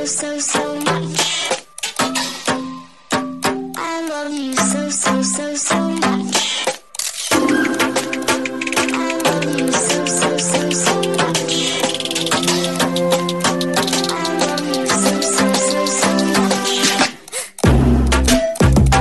so much. I love you so much. I love you so much. I love you so much.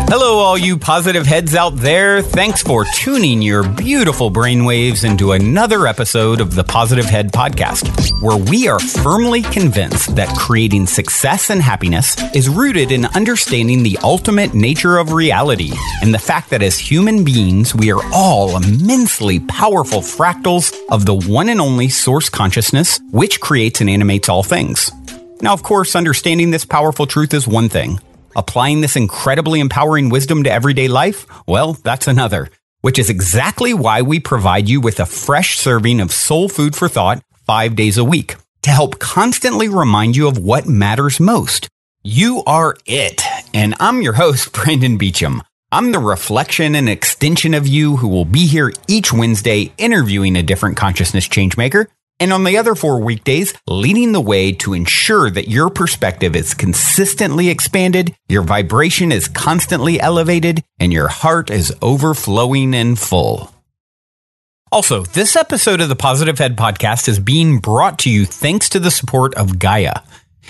Hello, all you positive heads out there. Thanks for tuning your beautiful brainwaves into another episode of the Positive Head Podcast, where we are firmly convinced that creating success and happiness is rooted in understanding the ultimate nature of reality and the fact that as human beings, we are all immensely powerful fractals of the one and only source consciousness, which creates and animates all things. Now, of course, understanding this powerful truth is one thing. Applying this incredibly empowering wisdom to everyday life? Well, that's another, which is exactly why we provide you with a fresh serving of soul food for thought 5 days a week to help constantly remind you of what matters most. You are it. And I'm your host, Brandon Beecham. I'm the reflection and extension of you who will be here each Wednesday interviewing a different consciousness changemaker. And on the other 4 weekdays, leading the way to ensure that your perspective is consistently expanded, your vibration is constantly elevated, and your heart is overflowing and full. Also, this episode of the Positive Head Podcast is being brought to you thanks to the support of Gaia.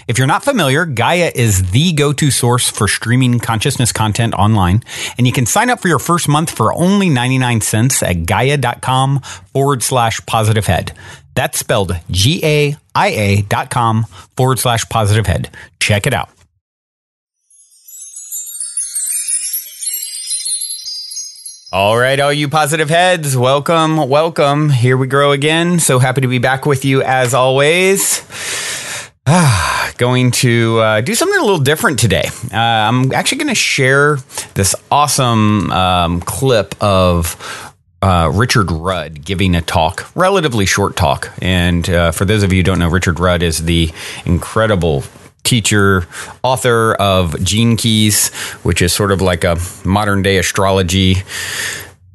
If you're not familiar, Gaia is the go-to source for streaming consciousness content online, and you can sign up for your first month for only 99 cents at gaia.com/positivehead. That's spelled GAIA.com/positivehead. Check it out. All right, all you positive heads, welcome. Here we grow again. So happy to be back with you as always. Going to do something a little different today. I'm actually going to share this awesome clip of Richard Rudd giving a talk, relatively short talk. And for those of you who don't know, Richard Rudd is the incredible teacher, author of Gene Keys, which is sort of like a modern day astrology,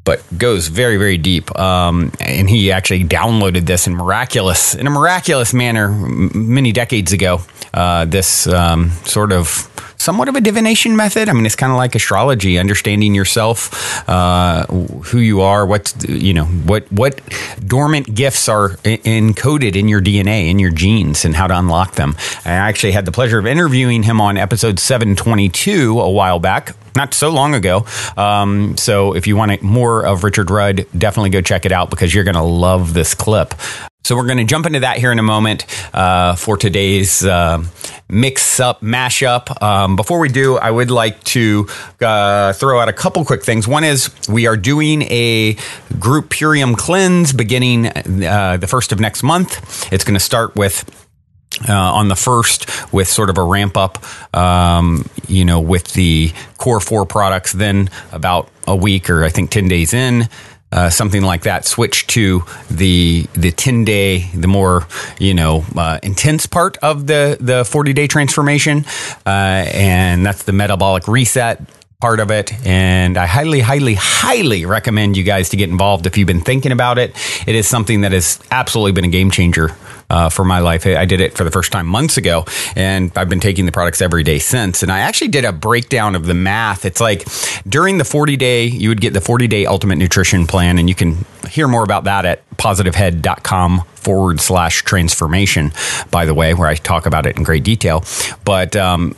but goes very, very deep. And he actually downloaded this in a miraculous manner many decades ago. This sort of somewhat of a divination method. I mean, it's kind of like astrology, understanding yourself, who you are, what dormant gifts are encoded in your DNA, in your genes, and how to unlock them. I actually had the pleasure of interviewing him on episode 722 a while back, not so long ago. So if you want more of Richard Rudd, definitely go check it out because you're going to love this clip. So we're going to jump into that here in a moment for today's mix-up, mash-up. Before we do, I would like to throw out a couple quick things. One is we are doing a group Purium cleanse beginning the 1st of next month. It's going to start with on the 1st with sort of a ramp up, with the core 4 products. Then about a week or I think 10 days in, something like that, switch to the 10-day, the more, intense part of the 40-day transformation. And that's the metabolic reset part of it. And I highly recommend you guys to get involved if you've been thinking about it. It is something that has absolutely been a game changer for my life. I did it for the first time months ago, and I've been taking the products every day since. And I actually did a breakdown of the math. It's like during the 40-day, you would get the 40-day ultimate nutrition plan, and you can hear more about that at positivehead.com/transformation, by the way, where I talk about it in great detail. But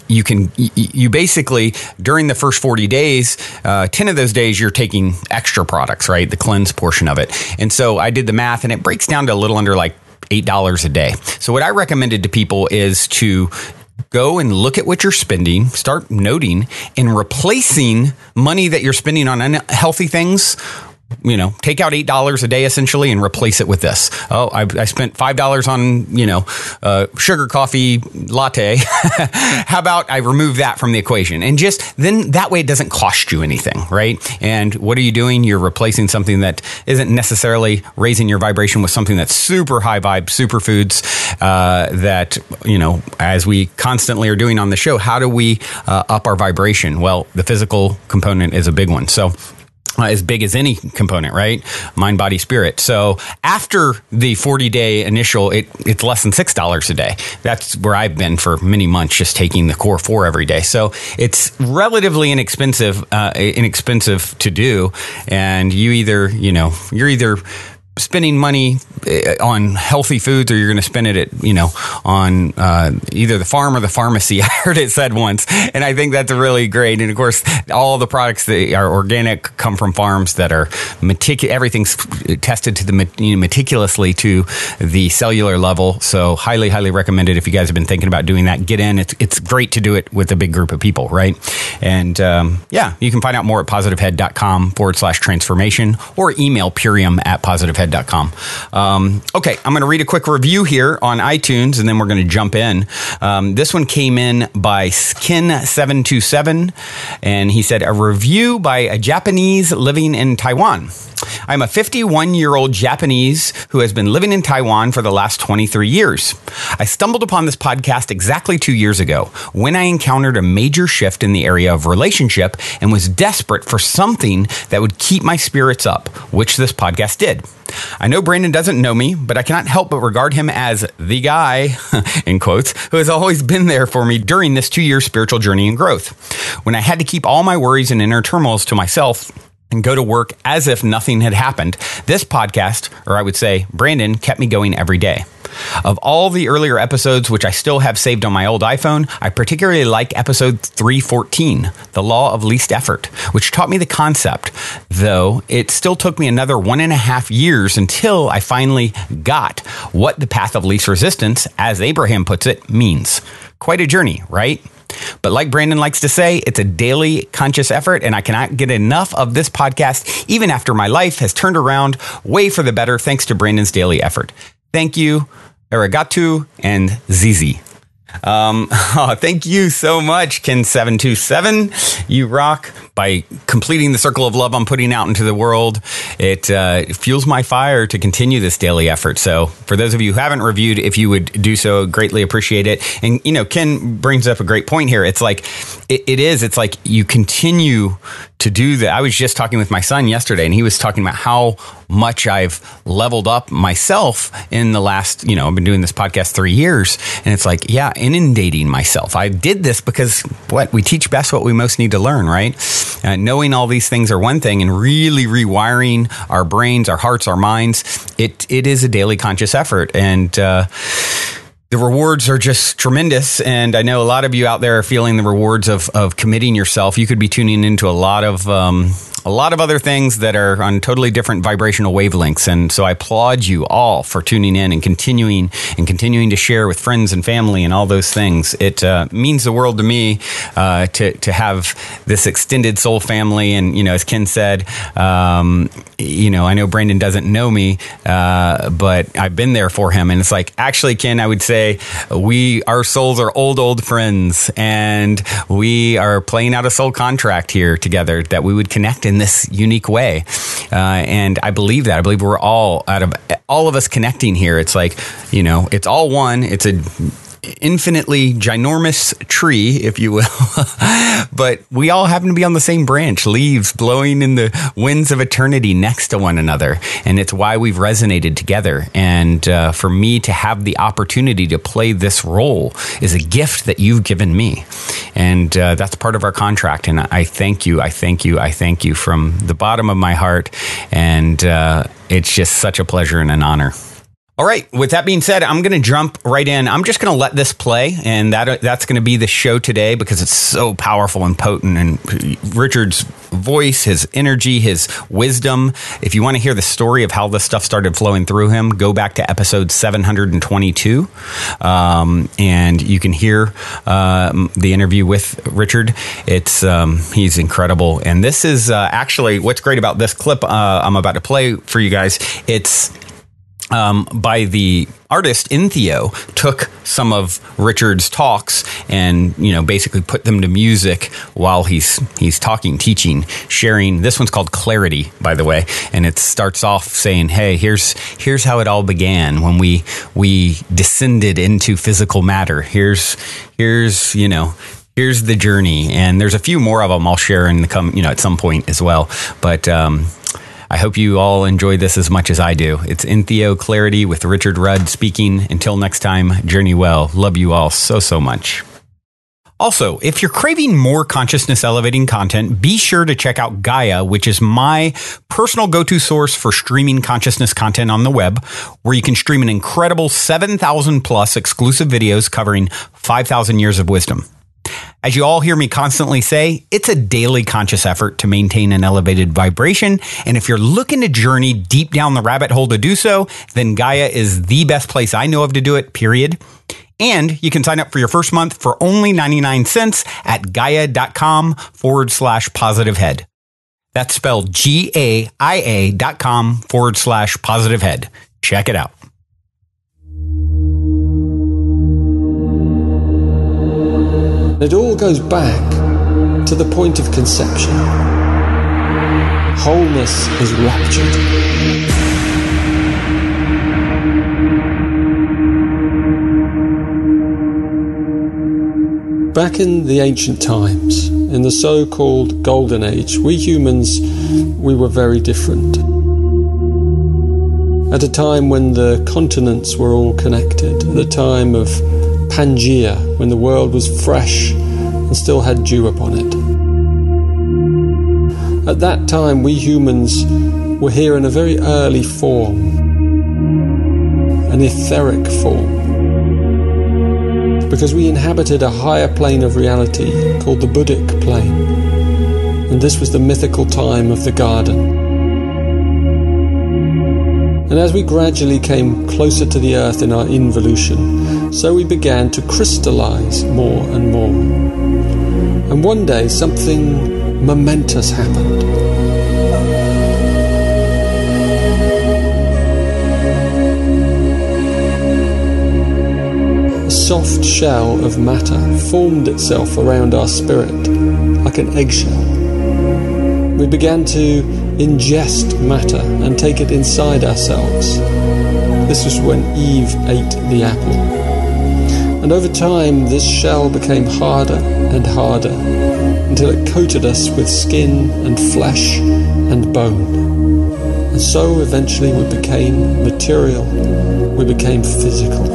you basically, during the first 40 days, 10 of those days, you're taking extra products, right? The cleanse portion of it. And so I did the math, and it breaks down to a little under like $8 a day. So what I recommended to people is to go and look at what you're spending, start noting, and replacing money that you're spending on unhealthy things. Take out $8 a day essentially and replace it with this. Oh, I spent $5 on, sugar coffee latte. How about I remove that from the equation? And just then that way it doesn't cost you anything, right? And what are you doing? You're replacing something that isn't necessarily raising your vibration with something that's super high vibe, superfoods that, as we constantly are doing on the show, how do we up our vibration? Well, the physical component is a big one. So as big as any component, right? Mind, body, spirit. So after the 40-day initial, it's less than $6 a day. That's where I've been for many months, just taking the core 4 every day. So it's relatively inexpensive to do. And you're either spending money on healthy foods, or you're going to spend it on either the farm or the pharmacy. I heard it said once, and I think that's really great. And of course, all the products that are organic come from farms that are everything's tested to the meticulously to the cellular level. So highly, highly recommended if you guys have been thinking about doing that. Get in. It's great to do it with a big group of people, right? And you can find out more at positivehead.com/transformation or email Purium@positivehead.com. Okay, I'm going to read a quick review here on iTunes, and then we're going to jump in. This one came in by Skin727, and he said, a review by a Japanese living in Taiwan. I'm a 51-year-old Japanese who has been living in Taiwan for the last 23 years. I stumbled upon this podcast exactly 2 years ago when I encountered a major shift in the area of relationship and was desperate for something that would keep my spirits up, which this podcast did. I know Brandon doesn't know me, but I cannot help but regard him as the guy, in quotes, who has always been there for me during this 2-year spiritual journey and growth. When I had to keep all my worries and inner turmoils to myself and go to work as if nothing had happened, this podcast, or I would say Brandon, kept me going every day. Of all the earlier episodes, which I still have saved on my old iPhone, I particularly like episode 314, The Law of Least Effort, which taught me the concept, though it still took me another 1.5 years until I finally got what the path of least resistance, as Abraham puts it, means. Quite a journey, right? But like Brandon likes to say, it's a daily conscious effort, and I cannot get enough of this podcast, even after my life has turned around way for the better thanks to Brandon's daily effort. Thank you, Arigato, and Zizi. Thank you so much, Ken727. You rock. By completing the circle of love I'm putting out into the world, it fuels my fire to continue this daily effort. So for those of you who haven't reviewed, if you would do so, greatly appreciate it. And, Ken brings up a great point here. It's like, it's like you continue to do that. I was just talking with my son yesterday, and he was talking about how much I've leveled up myself in the last, I've been doing this podcast 3 years, and it's like, inundating myself. I did this because we teach best what we most need to learn, right? Knowing all these things are one thing, and really rewiring our brains, our hearts, our minds, it is a daily conscious effort. And the rewards are just tremendous. And I know a lot of you out there are feeling the rewards of committing yourself. You could be tuning into a lot of other things that are on totally different vibrational wavelengths. And so I applaud you all for tuning in and continuing to share with friends and family and all those things. It means the world to me to have this extended soul family. And, as Ken said, I know Brandon doesn't know me, but I've been there for him. And it's like, actually, Ken, I would say our souls are old friends, and we are playing out a soul contract here together that we would connect in this unique way. And I believe that. I believe we're all of us connecting here. It's like, it's all one. It's a infinitely ginormous tree, if you will, but we all happen to be on the same branch, leaves blowing in the winds of eternity next to one another. And it's why we've resonated together. And for me to have the opportunity to play this role is a gift that you've given me. And that's part of our contract. And I thank you. I thank you from the bottom of my heart. And it's just such a pleasure and an honor. All right. With that being said, I'm going to jump right in. I'm just going to let this play, and that's going to be the show today because it's so powerful and potent. And Richard's voice, his energy, his wisdom. If you want to hear the story of how this stuff started flowing through him, go back to episode 722, and you can hear the interview with Richard. He's incredible. And this is actually what's great about this clip I'm about to play for you guys. It's by the artist Entheo, took some of Richard's talks and, basically put them to music while he's talking, teaching, sharing. This one's called Clarity, by the way. And it starts off saying, hey, here's how it all began when we descended into physical matter. Here's Here's the journey, and there's a few more of them I'll share at some point as well. But I hope you all enjoy this as much as I do. It's Entheo Clarity with Richard Rudd speaking. Until next time, journey well. Love you all so much. Also, if you're craving more consciousness elevating content, be sure to check out Gaia, which is my personal go-to source for streaming consciousness content on the web, where you can stream an incredible 7,000 plus exclusive videos covering 5,000 years of wisdom. As you all hear me constantly say, it's a daily conscious effort to maintain an elevated vibration. And if you're looking to journey deep down the rabbit hole to do so, then Gaia is the best place I know of to do it, period. And you can sign up for your first month for only 99 cents at gaia.com/positivehead. That's spelled GAIA.com/positivehead. Check it out. It all goes back to the point of conception. Wholeness is raptured. Back in the ancient times, in the so-called Golden Age, we humans, we were very different. At a time when the continents were all connected, at the time of Pangea, when the world was fresh and still had dew upon it. At that time, we humans were here in a very early form, an etheric form, because we inhabited a higher plane of reality called the Buddhic plane, and this was the mythical time of the garden. And as we gradually came closer to the earth in our involution, so we began to crystallize more and more. And one day something momentous happened. A soft shell of matter formed itself around our spirit, like an eggshell. We began to ingest matter and take it inside ourselves. This was when Eve ate the apple. And over time, this shell became harder and harder until it coated us with skin and flesh and bone. And so eventually we became material, we became physical.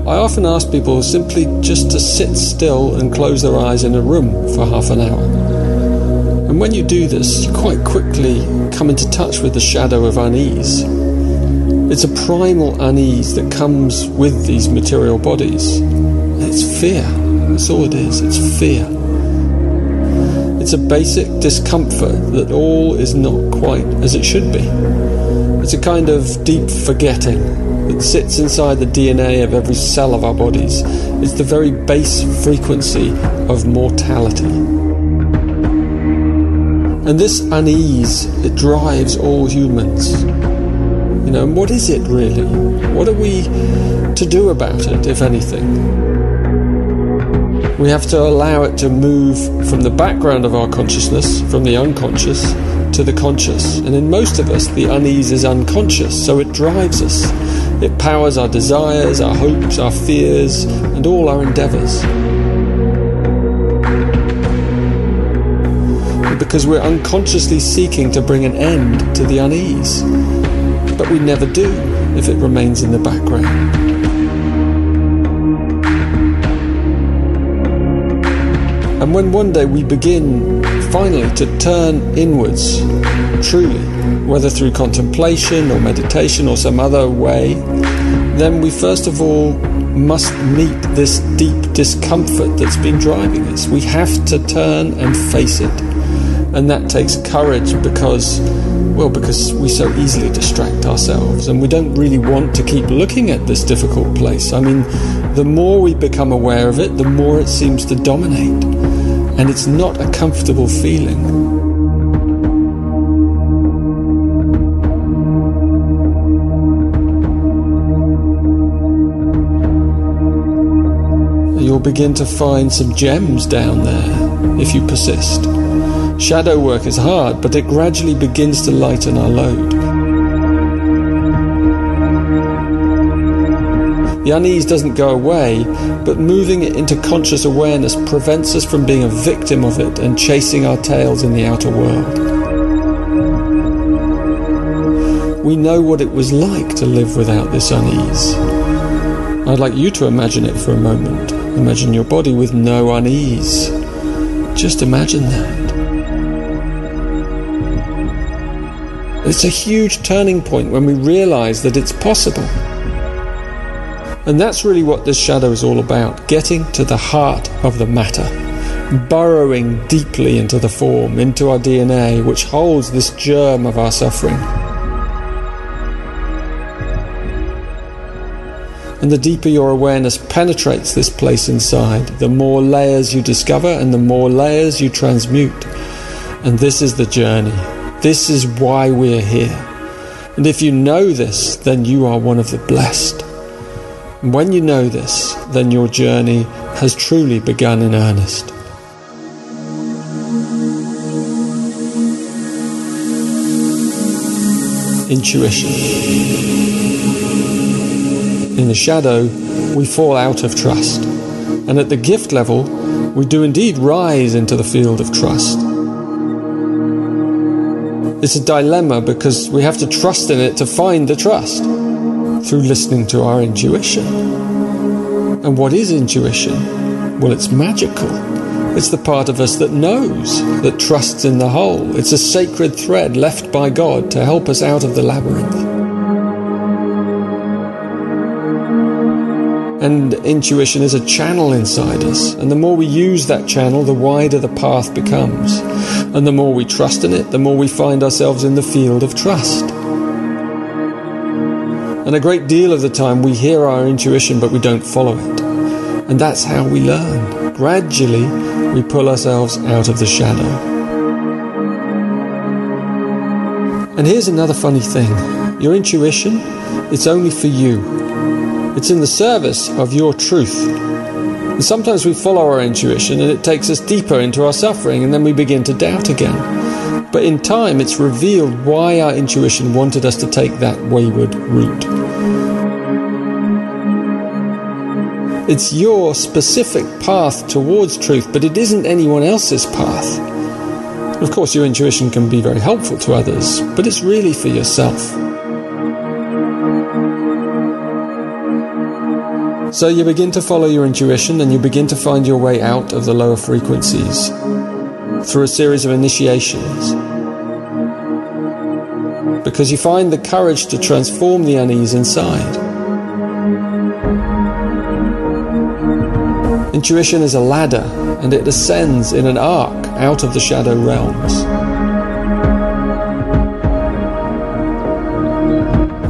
I often ask people simply just to sit still and close their eyes in a room for half an hour. And when you do this, you quite quickly come into touch with the shadow of unease. It's a primal unease that comes with these material bodies. It's fear. That's all it is. It's fear. It's a basic discomfort that all is not quite as it should be. It's a kind of deep forgetting that sits inside the DNA of every cell of our bodies. It's the very base frequency of mortality. And this unease, it drives all humans. And what is it really? What are we to do about it, if anything? We have to allow it to move from the background of our consciousness, from the unconscious, to the conscious. And in most of us, the unease is unconscious, so it drives us. It powers our desires, our hopes, our fears, and all our endeavours. Because we're unconsciously seeking to bring an end to the unease. But we never do if it remains in the background. And when one day we begin finally to turn inwards, truly, whether through contemplation or meditation or some other way, then we first of all must meet this deep discomfort that's been driving us. We have to turn and face it. And that takes courage because we so easily distract ourselves and we don't really want to keep looking at this difficult place. I mean, the more we become aware of it, the more it seems to dominate. And it's not a comfortable feeling. You'll begin to find some gems down there. if you persist. Shadow work is hard, but it gradually begins to lighten our load. The unease doesn't go away, but moving it into conscious awareness prevents us from being a victim of it and chasing our tails in the outer world. We know what it was like to live without this unease. I'd like you to imagine it for a moment. Imagine your body with no unease. Just imagine that. It's a huge turning point when we realize that it's possible. And that's really what this shadow is all about, getting to the heart of the matter, burrowing deeply into the form, into our DNA, which holds this germ of our suffering. And the deeper your awareness penetrates this place inside, the more layers you discover and the more layers you transmute. And this is the journey. This is why we're here. And if you know this, then you are one of the blessed. And when you know this, then your journey has truly begun in earnest. Intuition. In the shadow, we fall out of trust. And at the gift level, we do indeed rise into the field of trust. It's a dilemma because we have to trust in it to find the trust through listening to our intuition. And what is intuition? Well, it's magical. It's the part of us that knows, that trusts in the whole. It's a sacred thread left by God to help us out of the labyrinth. And intuition is a channel inside us. And the more we use that channel, the wider the path becomes. And the more we trust in it, the more we find ourselves in the field of trust. And a great deal of the time we hear our intuition, but we don't follow it. And that's how we learn. Gradually, we pull ourselves out of the shadow. And here's another funny thing. Your intuition, it's only for you. It's in the service of your truth. And sometimes we follow our intuition and it takes us deeper into our suffering, and then we begin to doubt again. But in time, it's revealed why our intuition wanted us to take that wayward route. It's your specific path towards truth, but it isn't anyone else's path. Of course, your intuition can be very helpful to others, but it's really for yourself. So you begin to follow your intuition and you begin to find your way out of the lower frequencies through a series of initiations. Because you find the courage to transform the unease inside. Intuition is a ladder, and it ascends in an arc out of the shadow realms.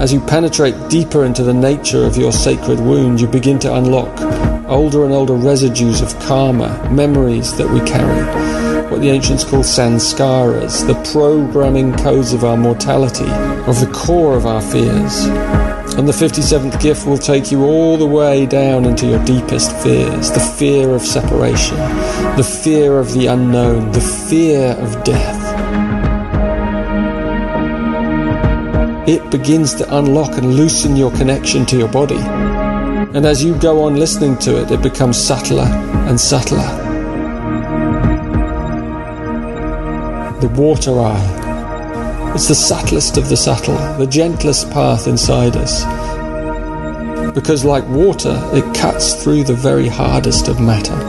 As you penetrate deeper into the nature of your sacred wound, you begin to unlock older and older residues of karma, memories that we carry, what the ancients call sanskaras, the programming codes of our mortality, of the core of our fears. And the 57th gift will take you all the way down into your deepest fears, the fear of separation, the fear of the unknown, the fear of death. It begins to unlock and loosen your connection to your body. And as you go on listening to it, it becomes subtler and subtler. The water eye. It's the subtlest of the subtle, the gentlest path inside us. Because like water, it cuts through the very hardest of matter.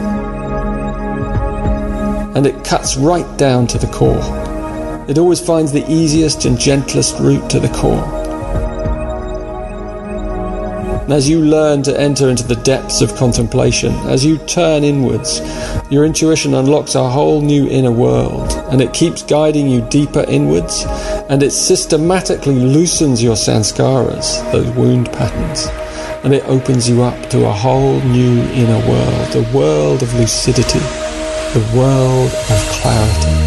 And it cuts right down to the core. It always finds the easiest and gentlest route to the core. And as you learn to enter into the depths of contemplation, as you turn inwards, your intuition unlocks a whole new inner world, and it keeps guiding you deeper inwards, and it systematically loosens your sanskaras, those wound patterns, and it opens you up to a whole new inner world, the world of lucidity, the world of clarity.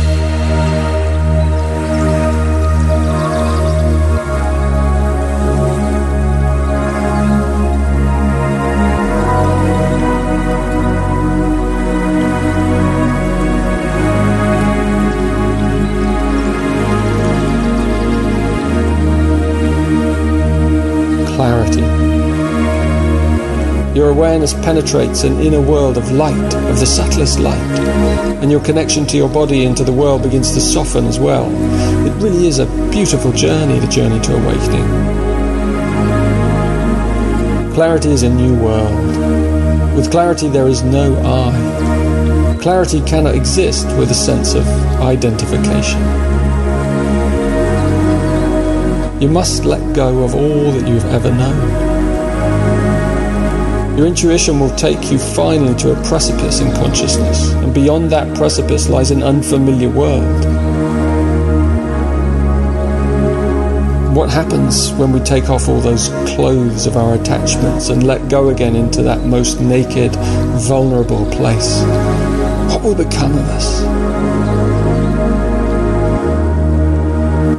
awareness penetrates an inner world of light, of the subtlest light, and your connection to your body and to the world begins to soften as well. It really is a beautiful journey, the journey to awakening. Clarity is a new world. With clarity there is no I. Clarity cannot exist with a sense of identification. You must let go of all that you've ever known. Your intuition will take you finally to a precipice in consciousness, and beyond that precipice lies an unfamiliar world. What happens when we take off all those clothes of our attachments and let go again into that most naked, vulnerable place? What will become of us?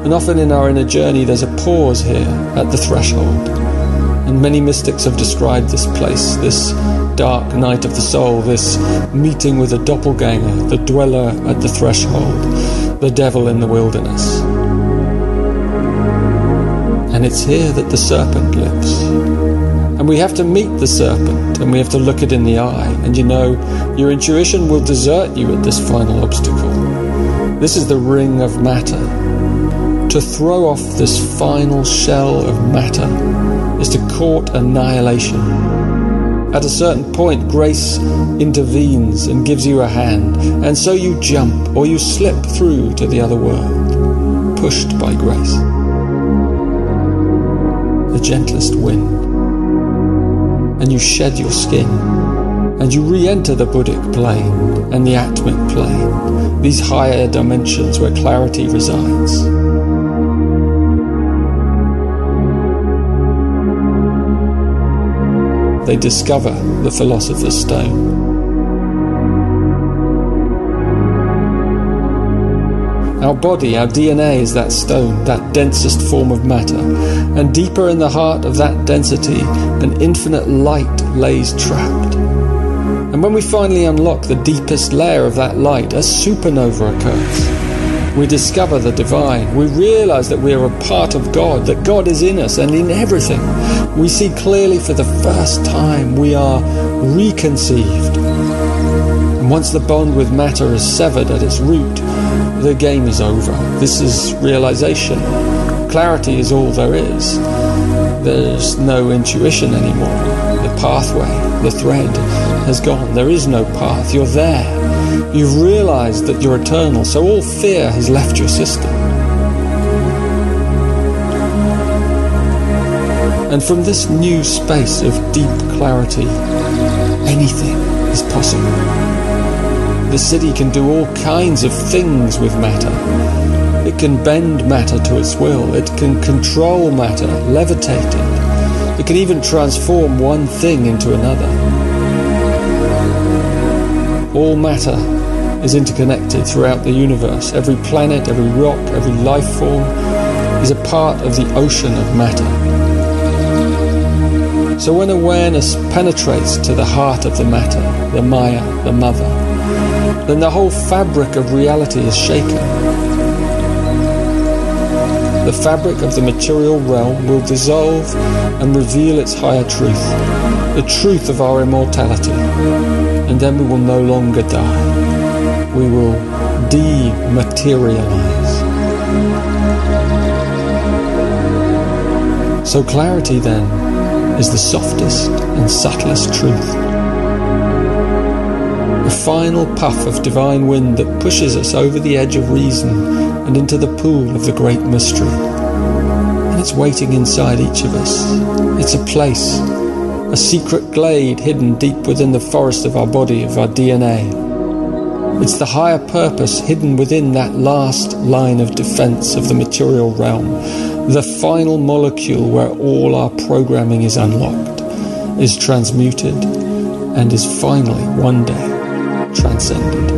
And often in our inner journey there's a pause here at the threshold. And many mystics have described this place, this dark night of the soul, this meeting with a doppelganger, the dweller at the threshold, the devil in the wilderness. And it's here that the serpent lives. And we have to meet the serpent, and we have to look it in the eye. And you know, your intuition will desert you at this final obstacle. This is the ring of matter. To throw off this final shell of matter is to court annihilation. At a certain point, grace intervenes and gives you a hand, and so you jump or you slip through to the other world, pushed by grace. The gentlest wind. And you shed your skin, and you re-enter the Buddhic plane and the Atmic plane, these higher dimensions where clarity resides. They discover the Philosopher's Stone. Our body, our DNA is that stone, that densest form of matter, and deeper in the heart of that density, an infinite light lays trapped. And when we finally unlock the deepest layer of that light, a supernova occurs. We discover the divine. We realize that we are a part of God, that God is in us and in everything. We see clearly for the first time we are reconceived. And once the bond with matter is severed at its root, the game is over. This is realization. Clarity is all there is. There's no intuition anymore. The pathway, the thread has gone. There is no path. You're there. You've realized that you're eternal, so all fear has left your system. And from this new space of deep clarity, anything is possible. The city can do all kinds of things with matter. It can bend matter to its will. It can control matter, levitate it. It can even transform one thing into another. All matter is interconnected throughout the universe. Every planet, every rock, every life form is a part of the ocean of matter. So when awareness penetrates to the heart of the matter, the Maya, the mother, then the whole fabric of reality is shaken. The fabric of the material realm will dissolve and reveal its higher truth, the truth of our immortality. And then we will no longer die. We will dematerialize. So clarity then is the softest and subtlest truth. A final puff of divine wind that pushes us over the edge of reason and into the pool of the great mystery. And it's waiting inside each of us. It's a place, a secret glade hidden deep within the forest of our body, of our DNA. It's the higher purpose hidden within that last line of defense of the material realm, the final molecule where all our programming is unlocked, is transmuted, and is finally, one day, transcended.